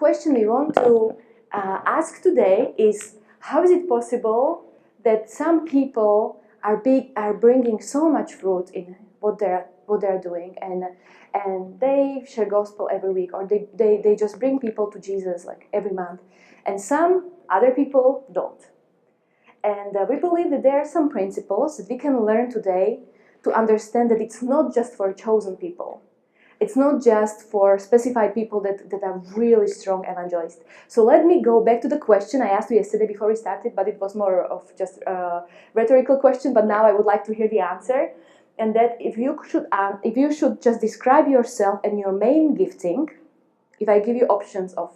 question we want to ask today is, how is it possible that some people are bringing so much fruit in what they're doing, and they share gospel every week, or they just bring people to Jesus like every month, and some other people don't. And we believe that there are some principles that we can learn today to understand that it's not just for chosen people. It's not just for specified people that are really strong evangelists. So let me go back to the question I asked you yesterday before we started, but it was more of just a rhetorical question, but now I would like to hear the answer. And that if you should just describe yourself and your main gifting, if I give you options of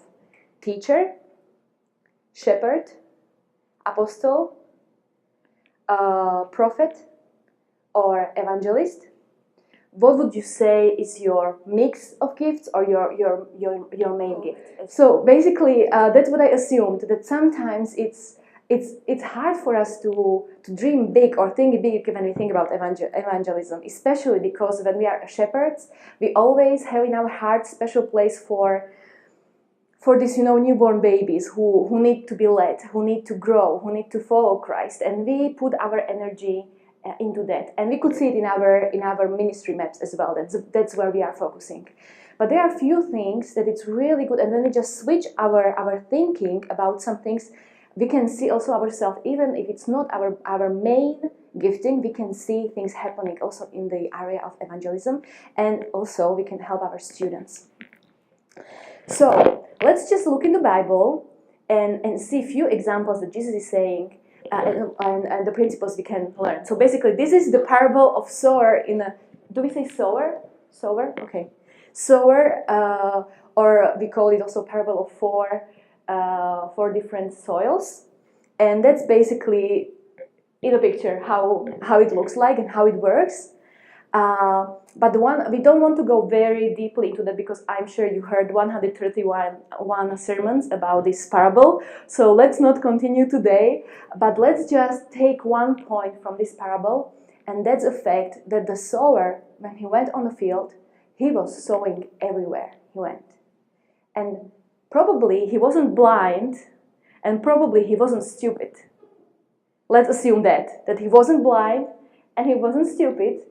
teacher, shepherd, apostle, prophet, or evangelist, what would you say is your mix of gifts or your main gift? So basically, that's what I assumed, that sometimes it's hard for us to dream big or think big when we think about evangelism, especially because when we are shepherds, we always have in our hearts special place for these, newborn babies who need to be led, who need to grow, who need to follow Christ, and we put our energy into that, and we could see it in our ministry maps as well. That's where we are focusing. But there are a few things that it's really good, and when we just switch our thinking about some things, we can see also ourselves, even if it's not our main gifting, we can see things happening also in the area of evangelism, and also we can help our students. So let's just look in the Bible and see a few examples that Jesus is saying, and the principles we can learn. So basically, this is the parable of sower do we say sower? Sower? Okay. Sower, or we call it also parable of four different soils. And that's basically, in a picture, how it looks like and how it works. But we don't want to go very deeply into that, because I'm sure you heard 131 sermons about this parable. So let's not continue today, but let's just take one point from this parable, and that's the fact that the sower, when he went on the field, he was sowing everywhere he went. And probably he wasn't blind, and probably he wasn't stupid. Let's assume that he wasn't blind and he wasn't stupid.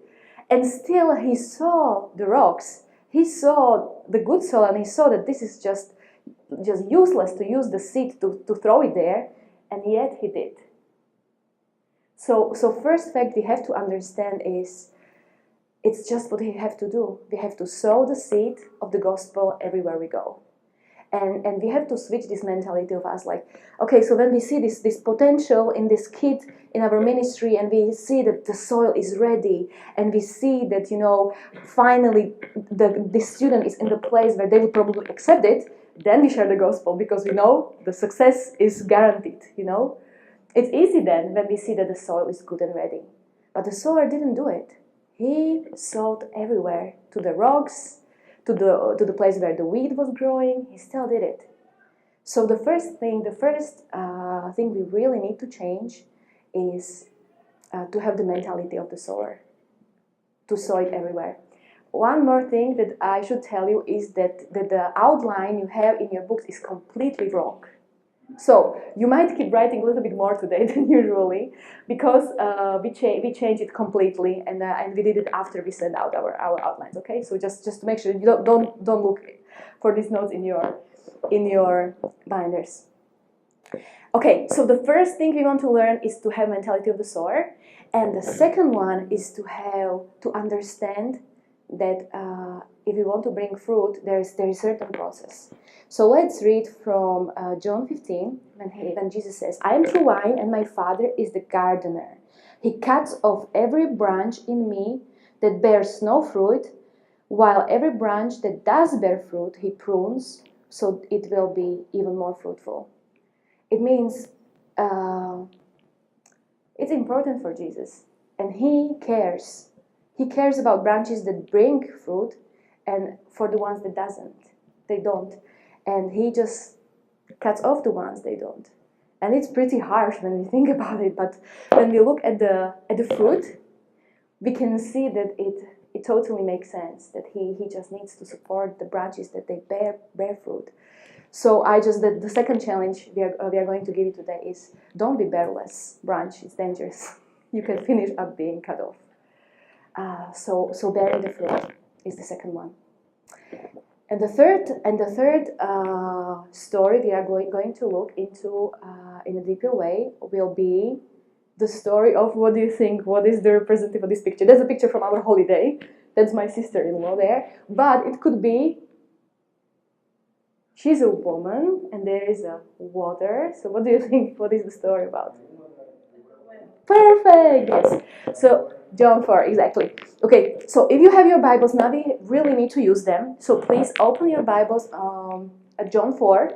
And still he saw the rocks, he saw the good soil, and he saw that this is just useless to use the seed to throw it there, and yet he did. So first fact we have to understand is, it's just what we have to do. We have to sow the seed of the gospel everywhere we go. And we have to switch this mentality of us, like, okay, so when we see this potential in this kid in our ministry, and we see that the soil is ready, and we see that, finally this student is in the place where they would probably accept it, then we share the gospel, because we know the success is guaranteed, It's easy then when we see that the soil is good and ready. But the sower didn't do it. He sowed everywhere, to the rocks, to the place where the weed was growing. He still did it. So the first thing we really need to change is to have the mentality of the sower, to sow it everywhere. One more thing that I should tell you is that the outline you have in your books is completely wrong. So you might keep writing a little bit more today than usually, because we changed it completely, and we did it after we sent out our outlines. Okay, so just to make sure you don't look for these notes in your binders. Okay, so the first thing we want to learn is to have mentality of the sower, and the second one is to understand that if we want to bring fruit, there is a certain process. So let's read from John 15, when Jesus says, "I am true vine, and my Father is the gardener. He cuts off every branch in me that bears no fruit, while every branch that does bear fruit, he prunes, so it will be even more fruitful." It means it's important for Jesus, and he cares. He cares about branches that bring fruit, and for the ones that they don't. And he just cuts off the ones they don't. And it's pretty harsh when we think about it, but when we look at the fruit, we can see that it totally makes sense, that he just needs to support the branches that they bear fruit. So the second challenge we are going to give you today is don't be barrelless branch. It's dangerous. You can finish up being cut off. So bearing the fruit is the second one. And the third story we are going to look into in a deeper way will be the story of, what do you think? What is the representative of this picture? That's a picture from our holiday. That's my sister-in-law there. But it could be, she's a woman and there is a water. So what do you think? What is the story about? Perfect. Yes. So John 4, exactly. Okay, so if you have your Bibles, now we really need to use them. So please open your Bibles at John 4.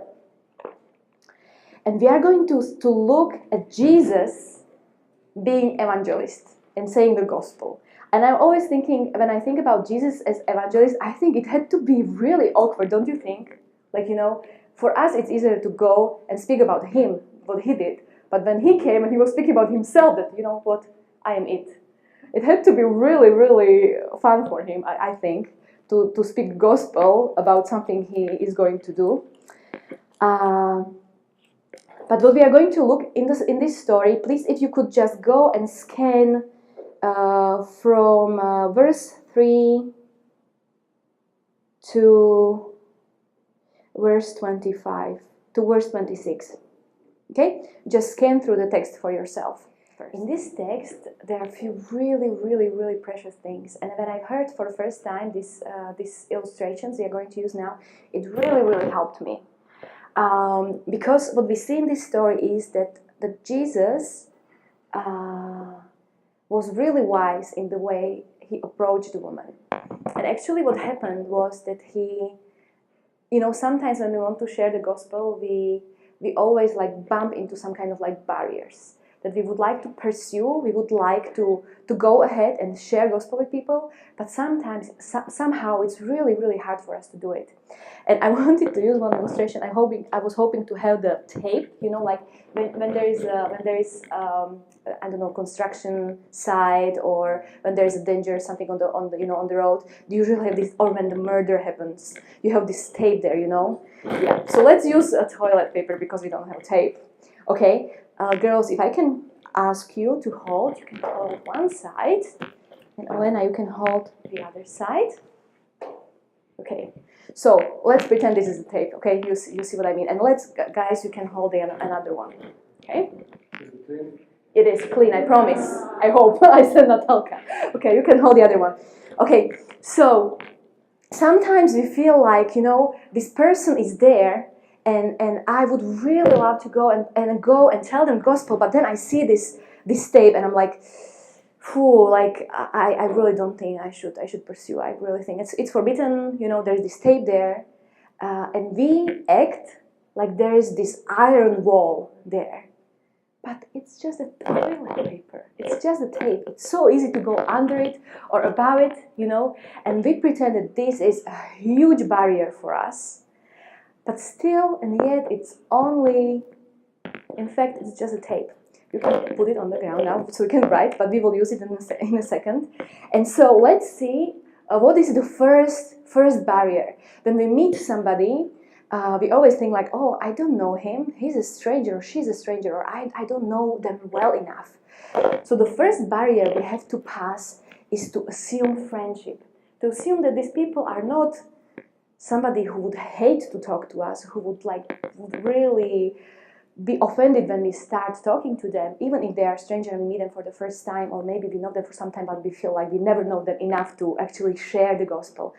And we are going to look at Jesus being evangelist and saying the gospel. And I'm always thinking, when I think about Jesus as evangelist, I think it had to be really awkward, don't you think? Like, for us it's easier to go and speak about him, what he did. But when he came and he was speaking about himself, that, what, I am it. It had to be really, really fun for him, I think, to speak gospel about something he is going to do. But what we are going to look in this story, please, if you could just go and scan from verse 3 to verse 25 to verse 26. Okay? Just scan through the text for yourself. In this text, there are a few really, really, really precious things. And when I heard for the first time these illustrations we are going to use now, it really, really helped me. Because what we see in this story is that Jesus was really wise in the way he approached the woman. And actually what happened was that he, sometimes when we want to share the gospel, we always bump into some kind of barriers that we would like to pursue. We would like to go ahead and share gospel with people, but sometimes somehow it's really, really hard for us to do it. And I wanted to use one illustration. I was hoping to have the tape, when there is I don't know, construction site, or when there is a danger, something on the road. You usually have this, or when the murder happens, you have this tape there, Yeah. So let's use a toilet paper because we don't have tape. Okay. Girls, if I can ask you to hold, you can hold one side, and Elena, you can hold the other side. Okay, so let's pretend this is a tape, okay? You see what I mean? And guys, you can hold another one, okay? Is it clean? It is clean, I promise. I hope. I said Natalka. Okay, you can hold the other one. Okay, so sometimes we feel like, this person is there, and I would really love to go and tell them gospel, but then I see this tape and I'm like, I really don't think I should pursue. I really think it's forbidden. There's this tape there, and we act like there is this iron wall there, but it's just a toilet paper. It's just a tape. It's so easy to go under it or above it, and we pretend that this is a huge barrier for us. But still, and yet, it's only, in fact, it's just a tape. You can put it on the ground now, so you can write, but we will use it in a second. And so let's see what is the first barrier. When we meet somebody, we always think like, oh, I don't know him, he's a stranger, or she's a stranger, or I don't know them well enough. So the first barrier we have to pass is to assume friendship, to assume that these people are not somebody who would hate to talk to us, who would really be offended when we start talking to them, even if they are strangers and we meet them for the first time, or maybe we know them for some time, but we feel like we never know them enough to actually share the gospel.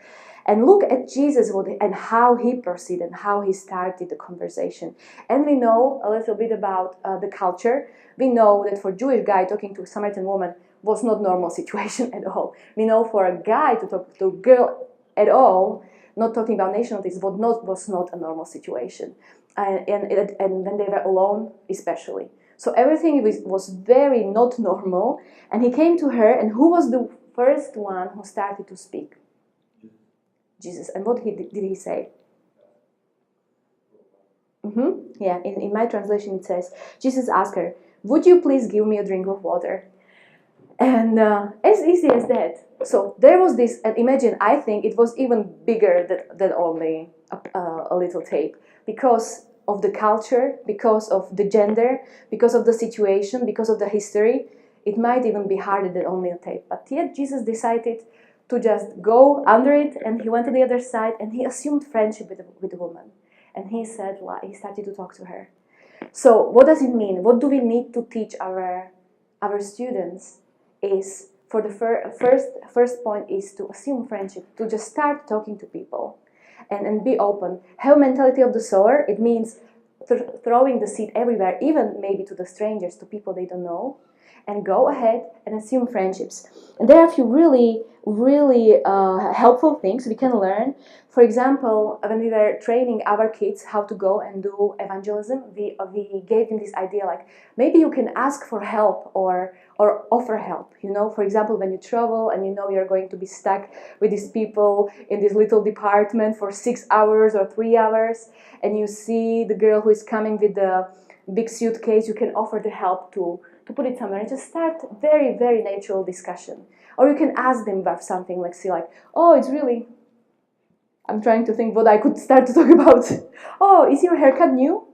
And look at Jesus and how he proceeded and how he started the conversation. And we know a little bit about the culture. We know that for a Jewish guy talking to a Samaritan woman was not a normal situation at all. We know for a guy to talk to a girl at all, not talking about nationalities, was not a normal situation. And when they were alone, especially. So everything was very not normal. And he came to her, and who was the first one who started to speak? Jesus. And what did he say? Yeah, in my translation it says, Jesus asked her, would you please give me a drink of water? And as easy as that. So there was this, and imagine, I think it was even bigger than only a little tape. because of the culture, because of the gender, because of the situation, because of the history, it might even be harder than only a tape. But yet Jesus decided to just go under it, and he went to the other side, and he assumed friendship with the woman. And he started to talk to her. So what does it mean? What do we need to teach our students? Is for the first point is to assume friendship, to just start talking to people and be open. Have mentality of the sower. It means throwing the seed everywhere, even maybe to the strangers, to people they don't know, and go ahead and assume friendships. And there are a few really helpful things we can learn. For example, when we were training our kids how to go and do evangelism, we gave them this idea like, maybe you can ask for help or offer help. You know, for example, when you travel and you know you're going to be stuck with these people in this little department for 6 hours or 3 hours, and you see the girl who is coming with the big suitcase, you can offer the help to put it somewhere and just start very, very natural discussion. Or you can ask them about something, like say like, oh, it's really, I'm trying to think what I could start to talk about. Oh, is your haircut new?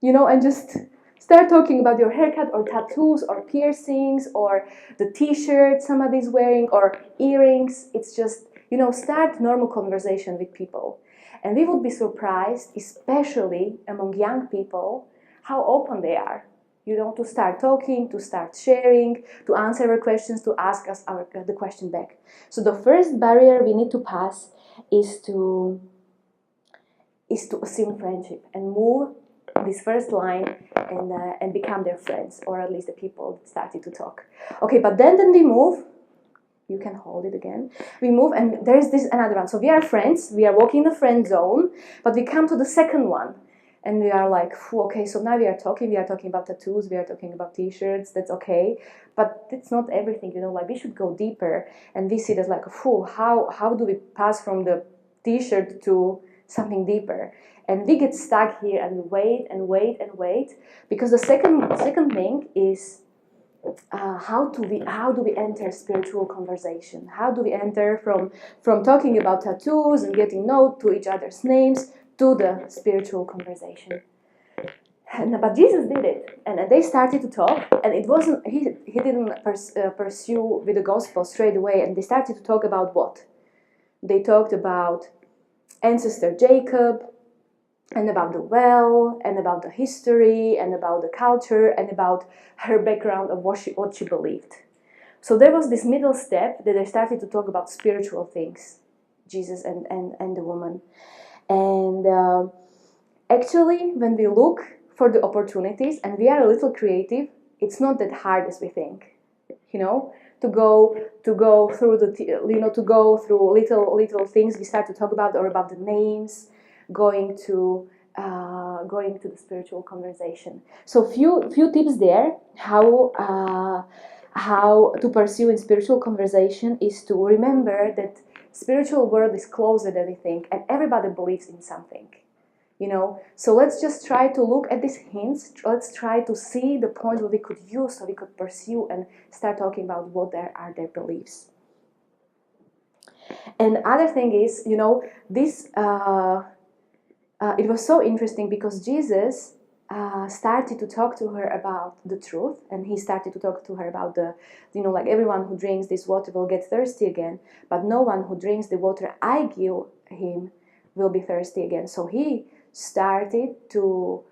You know, and just start talking about your haircut or tattoos or piercings or the t-shirt somebody's wearing or earrings. It's just, you know, start normal conversation with people. And we would be surprised, especially among young people, how open they are. You know, to start talking, to start sharing, to answer our questions, to ask us the question back. So the first barrier we need to pass is to assume friendship and move this first line and become their friends, or at least the people that started to talk. Okay, but then we move. You can hold it again. We move, and there's this another one. So we are friends. We are walking in the friend zone, but we come to the second one. And we are like, okay, so now we are talking about tattoos, we are talking about t-shirts, that's okay. But it's not everything, you know, like we should go deeper. And we see that like, how do we pass from the t-shirt to something deeper? And we get stuck here and wait. Because the second thing is, how do we enter spiritual conversation? How do we enter from talking about tattoos and getting know to each other's names to the spiritual conversation? But Jesus did it, and they started to talk, and it wasn't he didn't pursue with the gospel straight away, and they started to talk about what? They talked about ancestor Jacob, and about the well, and about the history, and about the culture, and about her background of what she believed. So there was this middle step that they started to talk about spiritual things, Jesus and the woman. And actually, when we look for the opportunities, and we are a little creative, it's not that hard as we think. You know, to go through to go through little things we start to talk about, or about the names, going to the spiritual conversation. So few tips there how to pursue in spiritual conversation is to remember that spiritual world is closer than we think, and everybody believes in something. You know, so let's just try to look at these hints. Let's try to see the point where we could use, so we could pursue and start talking about what are their beliefs. And the other thing is, you know, this it was so interesting because Jesus started to talk to her about the truth, and he started to talk to her about the, you know, like everyone who drinks this water will get thirsty again, but no one who drinks the water I give him will be thirsty again. So he started to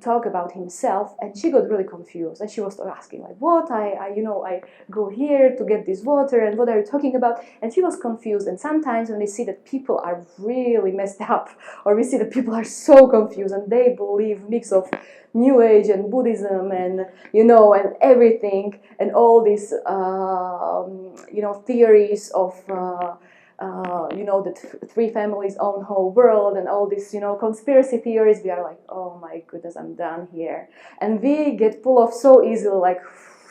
talk about himself, and she got really confused, and she was asking like, what, I go here to get this water, and what are you talking about? And she was confused. And sometimes when we see that people are really messed up, or we see that people are so confused and they believe mix of New Age and Buddhism and, you know, and everything, and all these theories of that three families own whole world, and all these, conspiracy theories, we are like, oh my goodness, I'm done here. And we get pulled off so easily, like,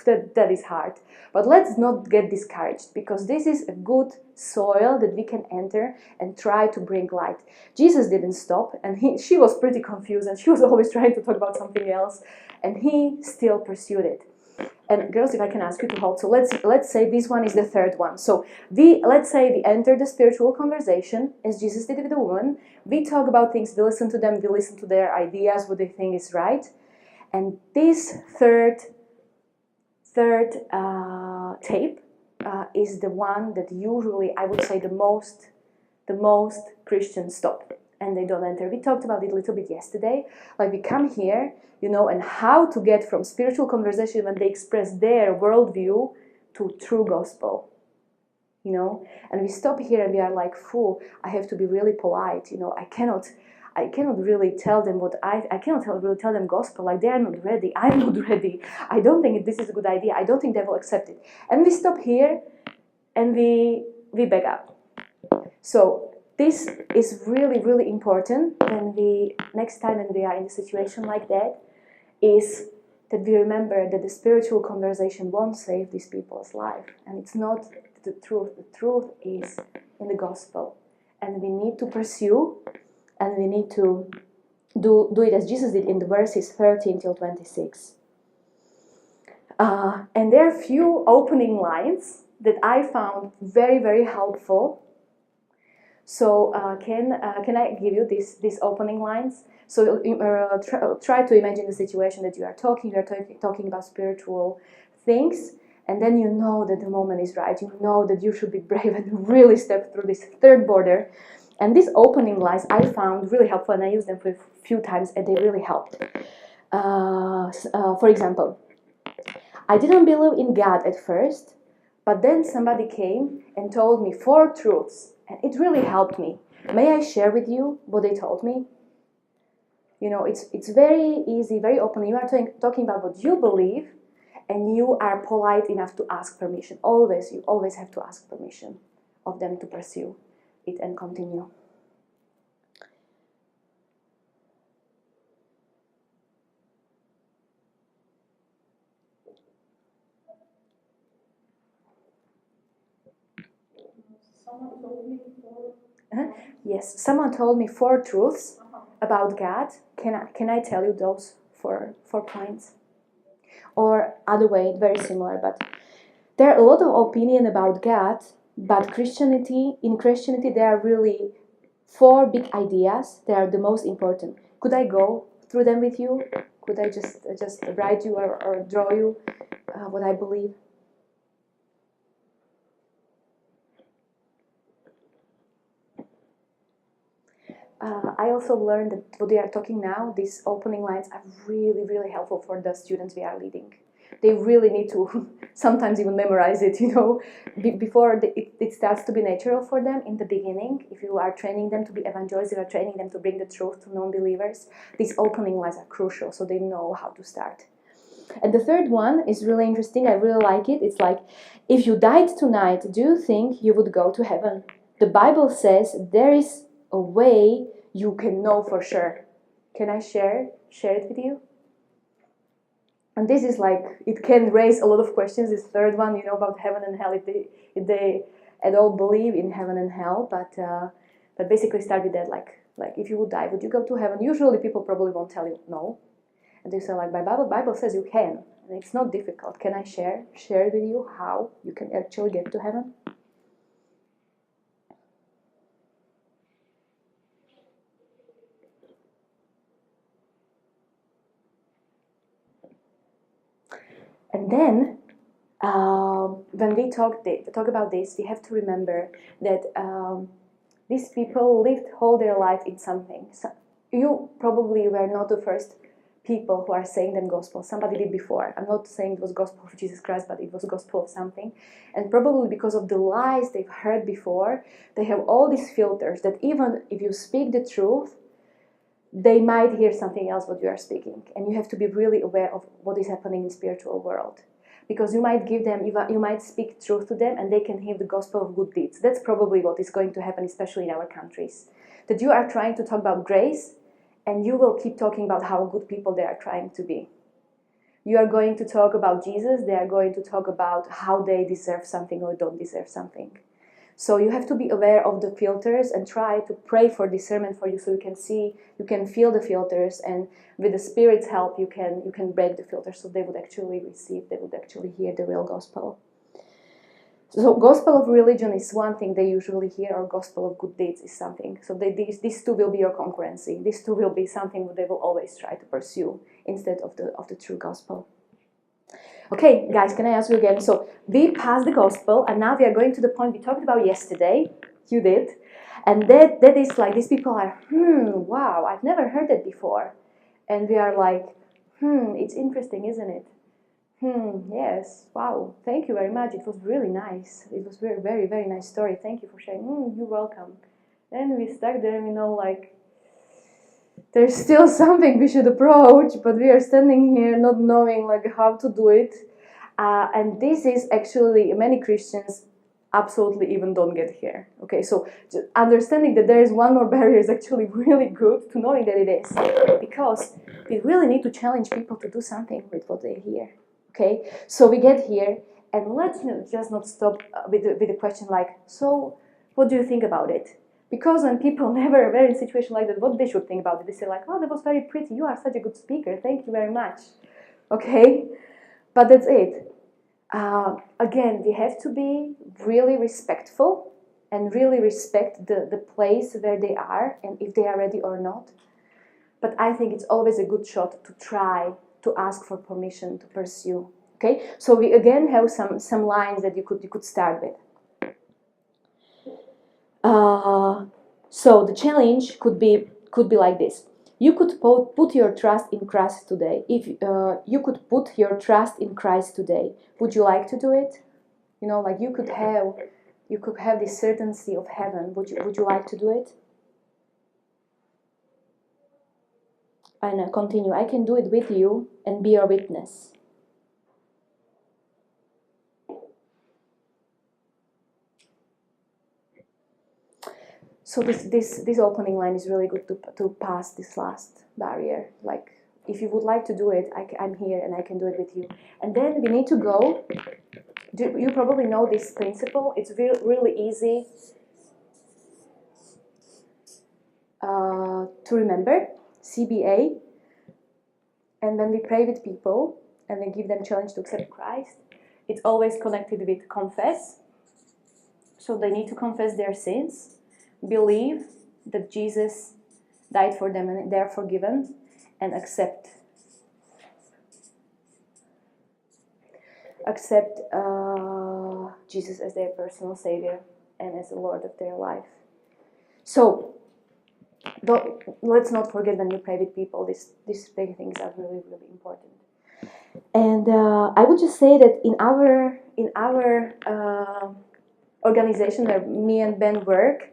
that is hard. But let's not get discouraged, because this is a good soil that we can enter and try to bring light. Jesus didn't stop, and she was pretty confused, and she was always trying to talk about something else, and he still pursued it. And girls, if I can ask you to hold, so let's say this one is the third one. So let's say we enter the spiritual conversation as Jesus did with the woman. We talk about things, we listen to them, we listen to their ideas, what they think is right. And this third tape is the one that usually, I would say, the most Christians stop and they don't enter. We talked about it a little bit yesterday. Like we come here, and how to get from spiritual conversation when they express their worldview to true gospel. And we stop here and we are like, fool, I have to be really polite. I cannot really tell them I cannot really tell them gospel. Like they are not ready. I'm not ready. I don't think this is a good idea. I don't think they will accept it. And we stop here and we back up. So this is really, really important next time when we are in a situation like that, is that we remember that the spiritual conversation won't save these people's life. And it's not the truth. The truth is in the gospel. And we need to pursue, and we need to do it as Jesus did in the verses 13 till 26. And there are a few opening lines that I found very, very helpful. So can I give you these opening lines? So try to imagine the situation that you are talking about spiritual things, and then you know that the moment is right. You know that you should be brave and really step through this third border. And these opening lines I found really helpful, and I used them for a few times, and they really helped. For example, I didn't believe in God at first, but then somebody came and told me 4 truths, and it really helped me. May I share with you what they told me? It's very easy, very open. You are talking about what you believe, and you are polite enough to ask permission. You always have to ask permission of them to pursue it and continue. Yes, someone told me 4 truths about God. Can I tell you those 4 points? Or other way, very similar, but there are a lot of opinion about God, but in Christianity there are really 4 big ideas that are the most important. Could I go through them with you? Could I just write you or draw you what I believe? I also learned that what they are talking now, these opening lines, are really, really helpful for the students we are leading. They really need to sometimes even memorize it, before it starts to be natural for them in the beginning. If you are training them to be evangelists, you are training them to bring the truth to non-believers, these opening lines are crucial, so they know how to start. And the third one is really interesting. I really like it. It's like, if you died tonight, do you think you would go to heaven? The Bible says there is a way you can know for sure. Can I share it with you? And this is like, it can raise a lot of questions, this third one, about heaven and hell, if they at all believe in heaven and hell, but basically start with that, like if you would die, would you go to heaven? Usually people probably won't tell you no. And they say, like, Bible says you can, and it's not difficult. Can I share with you how you can actually get to heaven? And then, when we talk about this, we have to remember that these people lived all their life in something. So you probably were not the first people who are saying them gospel. Somebody did before. I'm not saying it was gospel of Jesus Christ, but it was gospel of something. And probably because of the lies they've heard before, they have all these filters that even if you speak the truth, they might hear something else what you are speaking. And you have to be really aware of what is happening in the spiritual world. Because you might speak truth to them and they can hear the gospel of good deeds. That's probably what is going to happen, especially in our countries. That you are trying to talk about grace, and you will keep talking about how good people they are trying to be. You are going to talk about Jesus, they are going to talk about how they deserve something or don't deserve something. So you have to be aware of the filters and try to pray for discernment for you, so you can see, you can feel the filters, and with the Spirit's help you can break the filters, so they would actually receive, they would actually hear the real gospel. So gospel of religion is one thing they usually hear, or gospel of good deeds is something. So these two will be your concurrency. These two will be something that they will always try to pursue instead of the true gospel. Okay, guys, can I ask you again? So we passed the gospel, and now we are going to the point we talked about yesterday. You did. And that is like, these people are, wow, I've never heard that before. And we are like, it's interesting, isn't it? Yes, wow, thank you very much. It was really nice. It was very, very, very nice story. Thank you for sharing. You're welcome. Then we stuck there, like, there's still something we should approach, but we are standing here not knowing like how to do it. And this is actually, many Christians absolutely even don't get here. Okay, so just understanding that there is one more barrier is actually really good to knowing that it is, because we really need to challenge people to do something with what they hear. Okay, so we get here, and let's just not stop with the question like, so what do you think about it? Because when people never are in a situation like that, what they should think about it, they say like, oh, that was very pretty, you are such a good speaker, thank you very much. Okay, but that's it. Again, we have to be really respectful and really respect the place where they are and if they are ready or not. But I think it's always a good shot to try to ask for permission to pursue. Okay, so we again have some lines that you could start with. So the challenge could be like this. You could put your trust in Christ today. If you could put your trust in Christ today, would you like to do it? Like you could have this certainty of heaven. Would you like to do it? And continue. I can do it with you and be your witness. So this opening line is really good to pass this last barrier. Like, if you would like to do it, I'm here and I can do it with you. And then we need to go. You probably know this principle. It's really easy to remember. CBA. And when we pray with people and we give them challenge to accept Christ, it's always connected with confess. So they need to confess their sins, believe that Jesus died for them and they're forgiven, and accept Jesus as their personal Savior and as the Lord of their life. So let's not forget when you pray with people, these things are really, really important. And I would just say that in our organization where me and Ben work,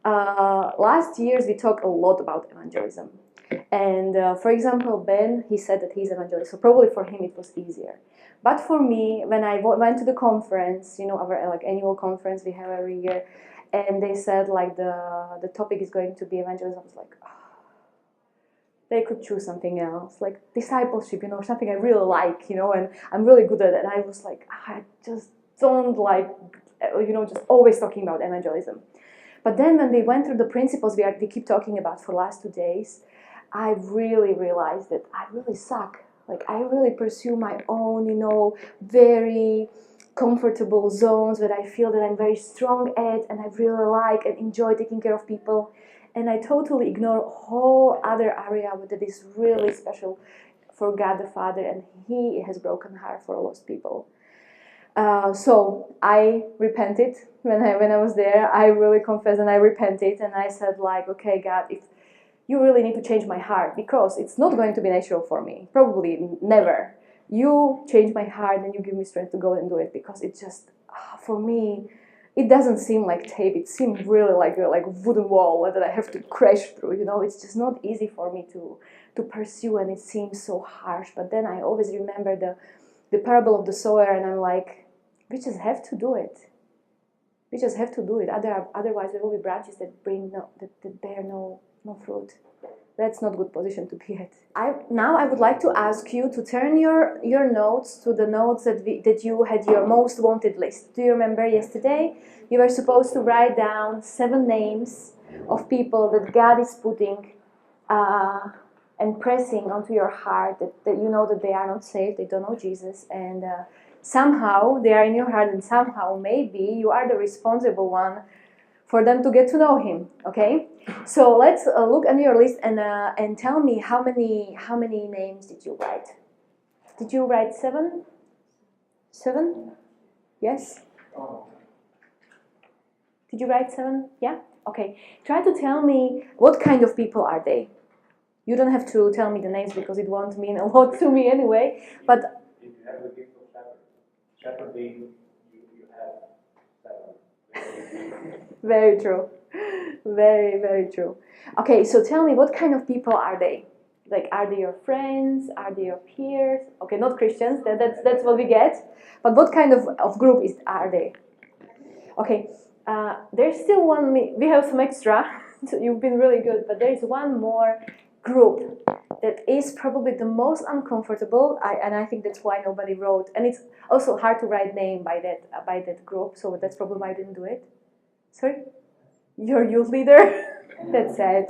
last years we talked a lot about evangelism. And for example, Ben, he said that he's evangelist, so probably for him it was easier. But for me, when I went to the conference, our annual conference we have every year, and they said like the topic is going to be evangelism, I was like, they could choose something else, like discipleship, something I really like, and I'm really good at it. And I was like, I just don't like, just always talking about evangelism. But then when we went through the principles we keep talking about for the last 2 days, I really realized that I really suck. Like, I really pursue my own, very comfortable zones that I feel that I'm very strong at and I really like and enjoy taking care of people. And I totally ignore a whole other area that is really special for God the Father, and He has broken heart for lost people. So I repented when I was there. I really confessed and I repented, and I said like, okay, God, if you really need to change my heart, because it's not going to be natural for me, probably never. You change my heart and you give me strength to go and do it, because it's just, for me, it doesn't seem like tape. It seems really like a wooden wall that I have to crash through. It's just not easy for me to pursue, and it seems so harsh. But then I always remember the parable of the sower, and I'm like, we just have to do it. We just have to do it. Otherwise, there will be branches that bear no fruit. That's not a good position to be at. Now I would like to ask you to turn your notes to the notes that you had your most wanted list. Do you remember yesterday? You were supposed to write down 7 names of people that God is putting and pressing onto your heart, that you know that they are not saved, they don't know Jesus, and somehow they are in your heart, and somehow maybe you are the responsible one for them to get to know Him. Okay, so let's look at your list and tell me how many names did you write? Did you write 7? 7? Yes. Did you write 7? Yeah. Okay. Try to tell me what kind of people are they. You don't have to tell me the names because it won't mean a lot to me anyway. But if you have the gift of shepherding, you have 7. Very true. Very, very true. Okay, so tell me, what kind of people are they? Like, are they your friends? Are they your peers? Okay, not Christians. That's what we get. But what kind of group are they? Okay, there's still one. We have some extra. So you've been really good. But there is one more group that is probably the most uncomfortable. And I think that's why nobody wrote. And it's also hard to write name by that group. So that's probably why I didn't do it. Sorry? Your youth leader? That's sad.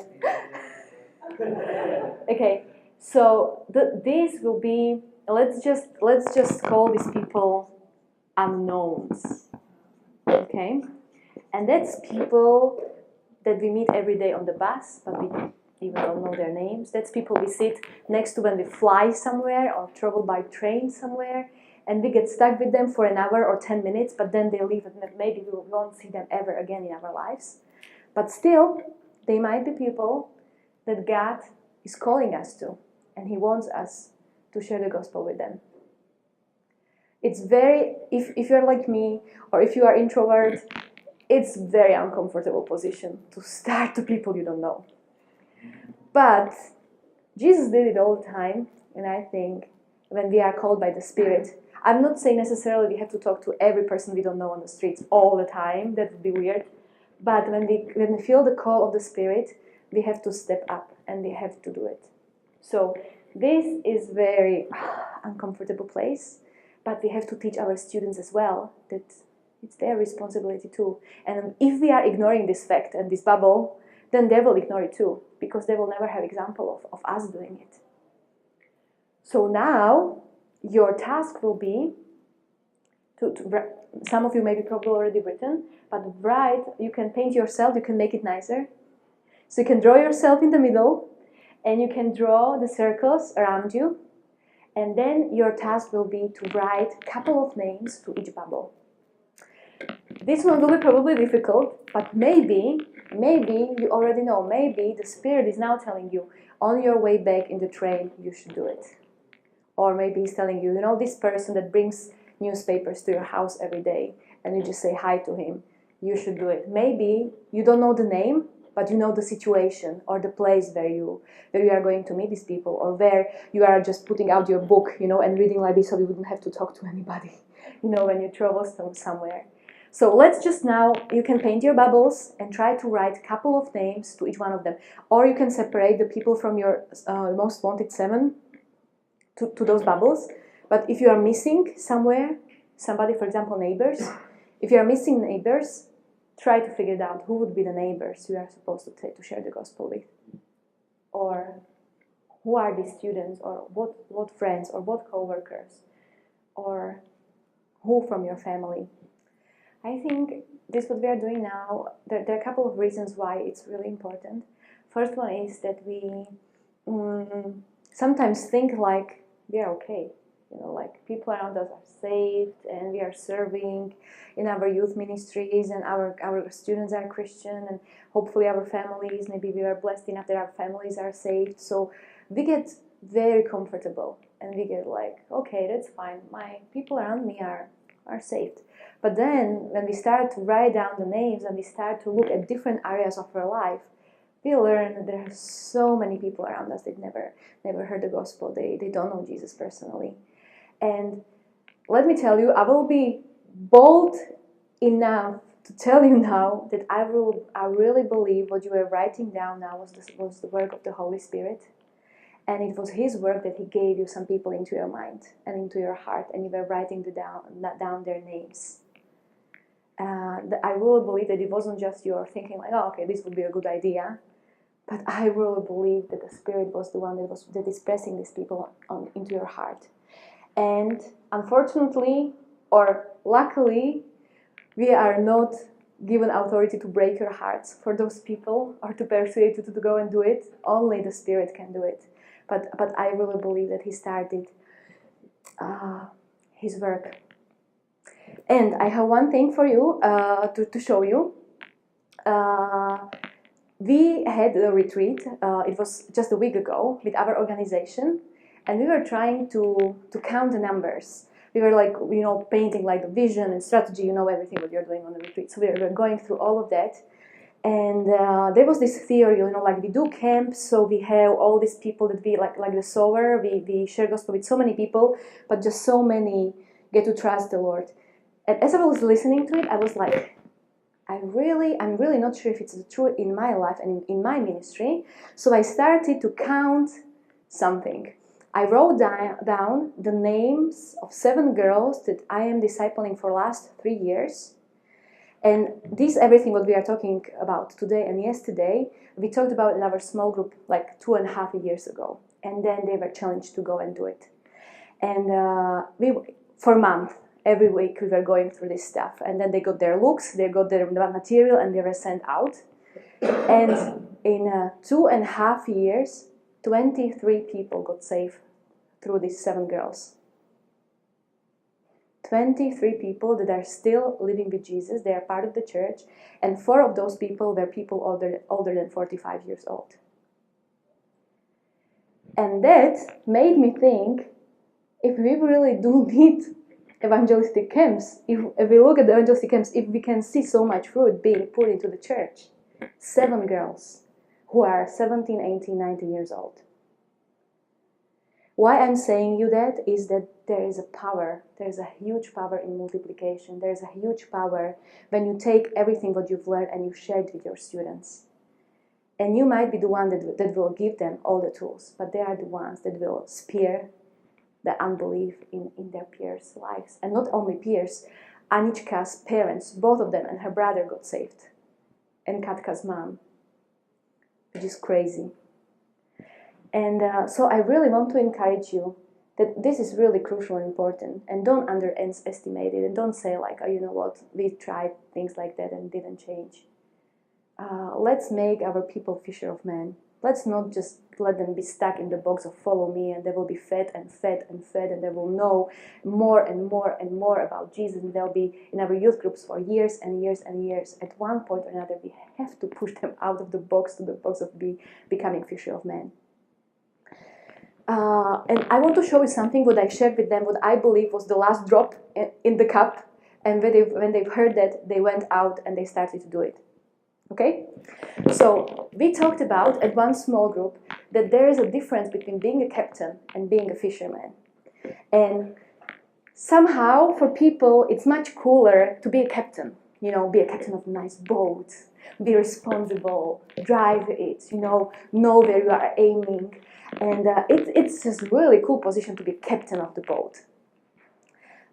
Okay, so this will be, let's just call these people unknowns. Okay? And that's people that we meet every day on the bus, but we even don't know their names. That's people we sit next to when we fly somewhere or travel by train somewhere. And we get stuck with them for an hour or 10 minutes, but then they leave and maybe we won't see them ever again in our lives. But still, they might be people that God is calling us to, and He wants us to share the gospel with them. It's very, if you're like me, or if you are introvert, it's very uncomfortable position to start to people you don't know. But Jesus did it all the time, and I think when we are called by the Spirit, I'm not saying necessarily we have to talk to every person we don't know on the streets all the time. That would be weird. But when we feel the call of the Spirit, we have to step up and we have to do it. So this is very uncomfortable place, but we have to teach our students as well that it's their responsibility too. And if we are ignoring this fact and this bubble, then they will ignore it too, because they will never have example of us doing it. So now, your task will be to some of you maybe probably already written, but write, you can paint yourself, you can make it nicer. So you can draw yourself in the middle, and you can draw the circles around you, and then your task will be to write a couple of names to each bubble. This one will be probably difficult, but maybe you already know, maybe the Spirit is now telling you, on your way back in the train, you should do it. Or maybe He's telling you, this person that brings newspapers to your house every day, and you just say hi to him, you should do it. Maybe you don't know the name, but you know the situation or the place where you are going to meet these people, or where you are just putting out your book, and reading like this so you wouldn't have to talk to anybody, when you travel somewhere. So let's just now, you can paint your bubbles and try to write a couple of names to each one of them. Or you can separate the people from your most wanted 7 to those bubbles. But if you are missing somewhere, somebody, for example, neighbors, if you are missing neighbors, try to figure it out. Who would be the neighbors you are supposed to share the gospel with? Or who are these students? Or what friends? Or what co-workers? Or who from your family? I think this what we are doing now, there are a couple of reasons why it's really important. First one is that we sometimes think like we are okay. Like people around us are saved and we are serving in our youth ministries and our students are Christian and hopefully our families, maybe we are blessed enough that our families are saved. So we get very comfortable and we get like, okay, that's fine. My people around me are saved. But then when we start to write down the names and we start to look at different areas of our life, we learn that there are so many people around us that never heard the gospel. They don't know Jesus personally. And let me tell you, I will be bold enough to tell you now that I really believe what you were writing down now was the work of the Holy Spirit. And it was His work that He gave you some people into your mind and into your heart, and you were writing down their names. I really believe that it wasn't just your thinking like, oh, okay, this would be a good idea. But I really believe that the Spirit was the one that is pressing these people into your heart. And unfortunately, or luckily, we are not given authority to break your hearts for those people or to persuade you to go and do it. Only the Spirit can do it. But I really believe that He started His work. And I have one thing for you to show you. We had a retreat, it was just a week ago, with our organization, and we were trying to count the numbers. We were like, painting like the vision and strategy, everything what you're doing on the retreat. So we were going through all of that. And there was this theory, like we do camps, so we have all these people that we, like the sower, we share gospel with so many people, but just so many get to trust the Lord. And as I was listening to it, I was like, I'm really not sure if it's true in my life and in my ministry. So I started to count something. I wrote down the names of 7 girls that I am discipling for the last 3 years. And this, everything what we are talking about today and yesterday, we talked about in our small group like 2.5 years ago. And then they were challenged to go and do it. And for a month, every week we were going through this stuff. And then they got their looks, they got their material, and they were sent out. And in 2.5 years, 23 people got saved through these 7 girls. 23 people that are still living with Jesus. They are part of the church, and 4 of those people were people older than 45 years old. And that made me think, if we really do need evangelistic camps, if we look at the evangelistic camps, if we can see so much fruit being put into the church, 7 girls who are 17, 18, 19 years old. Why I'm saying you that is that there is a power, there's a huge power in multiplication, there's a huge power when you take everything what you've learned and you share it with your students. And you might be the one that will give them all the tools, but they are the ones that will spear the unbelief in their peers' lives. And not only peers, Anička's parents, both of them, and her brother got saved. And Katka's mom, which is crazy. And so I really want to encourage you that this is really crucial and important. And don't underestimate it. And don't say like, oh, you know what, we tried things like that and didn't change. Let's make our people fisher of men. Let's not just let them be stuck in the box of follow me, and they will be fed and fed and fed, and they will know more and more and more about Jesus, and they'll be in our youth groups for years and years and years. At one point or another, we have to push them out of the box to the box of becoming fisher of men. And I want to show you something what I shared with them, what I believe was the last drop in the cup, and when they've heard that, they went out and they started to do it. Okay? So we talked about at one small group that there is a difference between being a captain and being a fisherman. And somehow for people it's much cooler to be a captain. Be a captain of a nice boat, be responsible, drive it, know where you are aiming. And it's just a really cool position to be captain of the boat.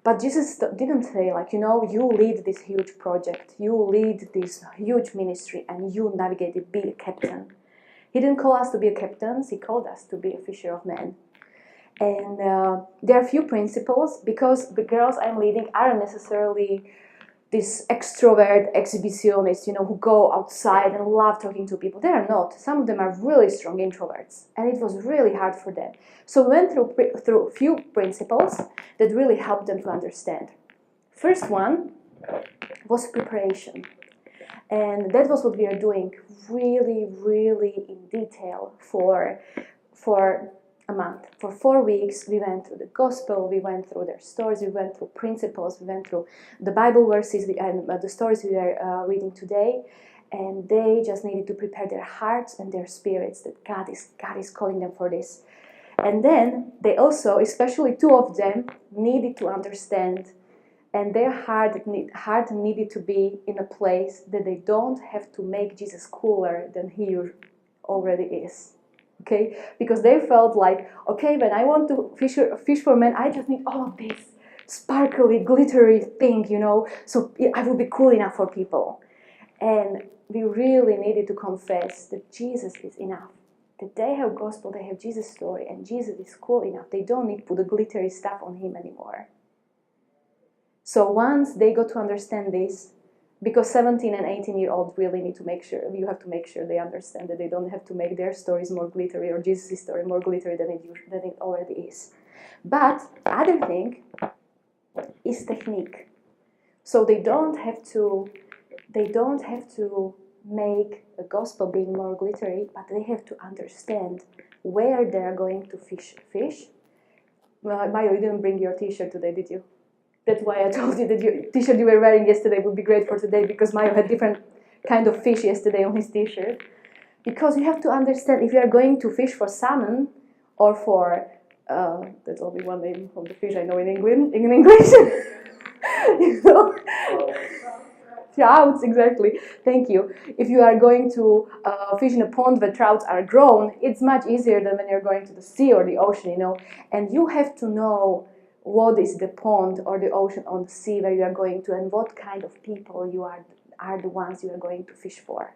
But Jesus didn't say, like, you lead this huge project, you lead this huge ministry, and you navigate it, be a captain. He didn't call us to be captains, He called us to be a fisher of men. And there are a few principles, because the girls I'm leading aren't necessarily this extrovert exhibitionists, who go outside and love talking to people. They are not. Some of them are really strong introverts, and it was really hard for them. So we went through a few principles that really helped them to understand. First one was preparation. And that was what we are doing really, really in detail for a month. For 4 weeks, we went through the gospel, we went through their stories, we went through principles, we went through the Bible verses and the stories we are reading today. And they just needed to prepare their hearts and their spirits that God is calling them for this. And then they also, especially 2 of them, needed to understand And their heart needed to be in a place that they don't have to make Jesus cooler than he already is. Okay? Because they felt like, okay, when I want to fish for men, I just need all of this sparkly, glittery thing, so I will be cool enough for people. And we really needed to confess that Jesus is enough. That they have gospel, they have Jesus' story, and Jesus is cool enough. They don't need to put the glittery stuff on him anymore. So once they got to understand this, because 17 and 18-year-olds really need to make sure, you have to make sure they understand that they don't have to make their stories more glittery or Jesus' story more glittery than it already is. But other thing is technique. So they don't have to make the gospel being more glittery, but they have to understand where they're going to fish. Well, Mayo, you didn't bring your t-shirt today, did you? That's why I told you that your t-shirt you were wearing yesterday would be great for today, because Mayo had different kind of fish yesterday on his t-shirt. Because you have to understand, if you are going to fish for salmon or for, that's only one name of the fish I know in English. Trouts, exactly. Thank you. If you are going to fish in a pond where trouts are grown, it's much easier than when you're going to the sea or the ocean, And you have to know what is the pond or the ocean or the sea where you are going to, and what kind of people you are the ones you are going to fish for.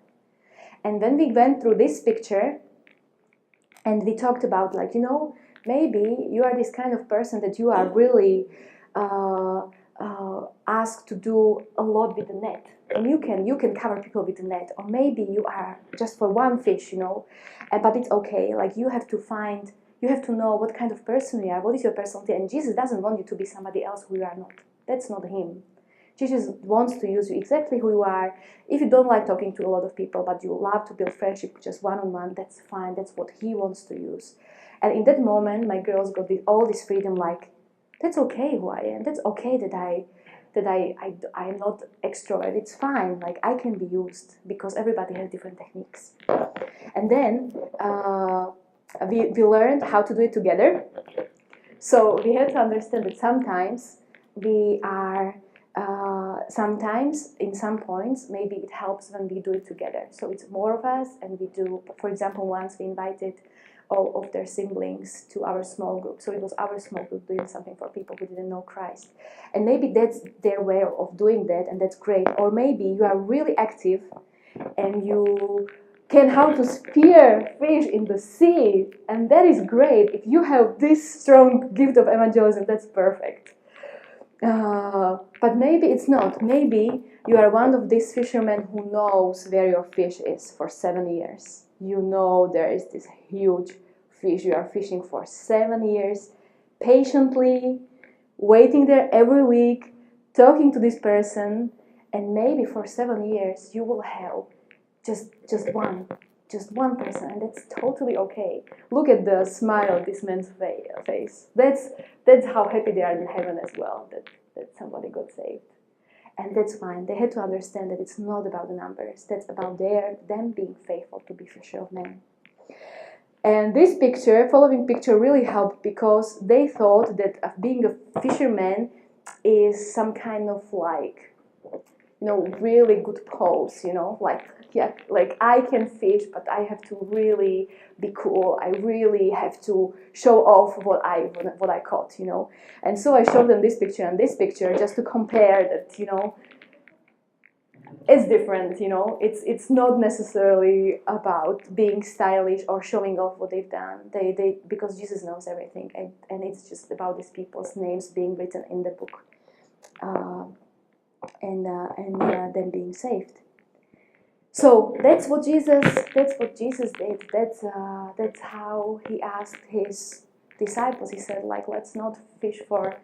And when we went through this picture, and we talked about, maybe you are this kind of person that you are really asked to do a lot with the net, and you can cover people with the net, or maybe you are just for one fish, but it's okay. Like you have to know what kind of person you are, what is your personality, and Jesus doesn't want you to be somebody else who you are not. That's not him. Jesus wants to use you exactly who you are. If you don't like talking to a lot of people, but you love to build friendship just one-on-one, that's fine. That's what he wants to use. And in that moment, my girls got all this freedom, like, that's okay who I am. That's okay that I'm not extrovert. It's fine. Like, I can be used, because everybody has different techniques. And then we learned how to do it together. So we have to understand that sometimes we are, sometimes in some points, maybe it helps when we do it together. So it's more of us, and we do, for example, once we invited all of their siblings to our small group. So it was our small group doing something for people who didn't know Christ. And maybe that's their way of doing that, and that's great. Or maybe you are really active and you can how to spear fish in the sea, and that is great. If you have this strong gift of evangelism, that's perfect. But maybe it's not. Maybe you are one of these fishermen who knows where your fish is for 7 years. You know there is this huge fish you are fishing for 7 years, patiently, waiting there every week, talking to this person, and maybe for 7 years you will have just one person, and that's totally okay. Look at the smile of this man's face. That's how happy they are in heaven as well, that somebody got saved. And that's fine. They had to understand that it's not about the numbers. That's about them being faithful to be fisher of men. And this following picture really helped, because they thought that being a fisherman is some kind of really good pose, like I can fish, but I have to really be cool. I really have to show off what I caught, And so I showed them this picture and this picture just to compare that, it's different, It's not necessarily about being stylish or showing off what they've done. They because Jesus knows everything, and it's just about these people's names being written in the book, and them being saved. So that's what Jesus did. That's how he asked his disciples. He said, let's not fish for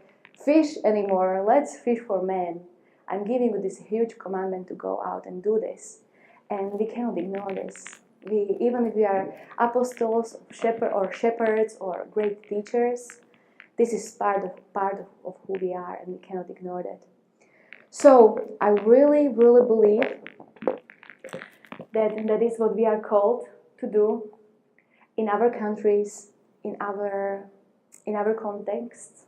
fish anymore. Let's fish for men. I'm giving you this huge commandment to go out and do this, and we cannot ignore this. Even if we are apostles, shepherds, or great teachers, this is part of who we are, and we cannot ignore that. So I really, really believe that is what we are called to do in our countries, in our contexts,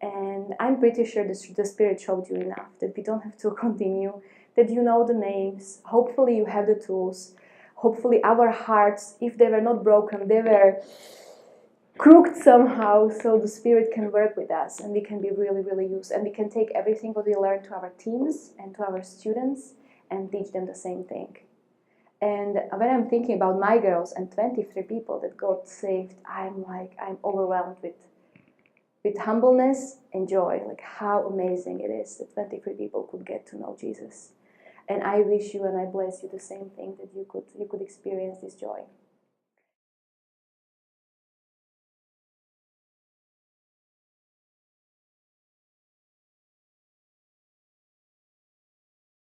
And I'm pretty sure the Spirit showed you enough, that we don't have to continue, that you know the names, hopefully you have the tools, hopefully our hearts, if they were not broken, they were crooked somehow, so the Spirit can work with us and we can be really, really used. And we can take everything what we learn to our teams and to our students and teach them the same thing. And when I'm thinking about my girls and 23 people that got saved, I'm overwhelmed with humbleness and joy. Like how amazing it is that 23 people could get to know Jesus. And I wish you and I bless you the same thing, that you could experience this joy.